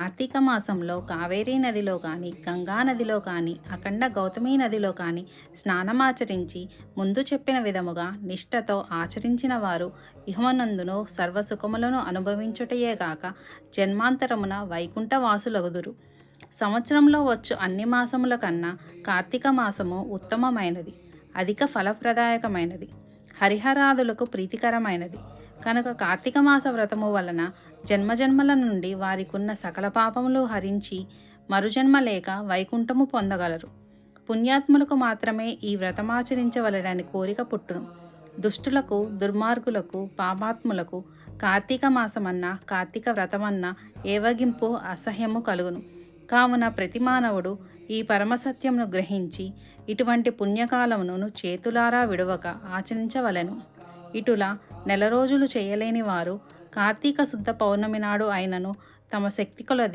కార్తీక మాసంలో కావేరీ నదిలో కానీ గంగా నదిలో కానీ అఖండ గౌతమీ నదిలో కానీ స్నానమాచరించి ముందు చెప్పిన విధముగా నిష్ఠతో ఆచరించిన వారు ఇహమనందును సర్వసుఖములను అనుభవించుటయే గాక జన్మాంతరమున వైకుంఠ వాసులగుదురు. సంవత్సరంలో వచ్చు అన్ని మాసముల కన్నా కార్తీక మాసము ఉత్తమమైనది, అధిక ఫలప్రదాయకమైనది, హరిహరాదులకు ప్రీతికరమైనది. కనుక కార్తీక మాస వ్రతము వలన జన్మజన్మల నుండి వారికున్న సకల పాపములు హరించి మరుజన్మ లేక వైకుంఠము పొందగలరు. పుణ్యాత్ములకు మాత్రమే ఈ వ్రతమాచరించవలెనని కోరిక పుట్టును. దుష్టులకు, దుర్మార్గులకు, పాపాత్ములకు కార్తీక మాసమన్నా కార్తీక వ్రతమన్నా ఏవగింపు అసహ్యము కలుగును. కావున ప్రతి మానవుడు ఈ పరమసత్యమును గ్రహించి ఇటువంటి పుణ్యకాలమును చేతులారా విడవక ఆచరించవలెను. ఇటులా నెల రోజులు చేయలేని వారు కార్తీక శుద్ధ పౌర్ణమి నాడు అయినను తమ శక్తి కొలది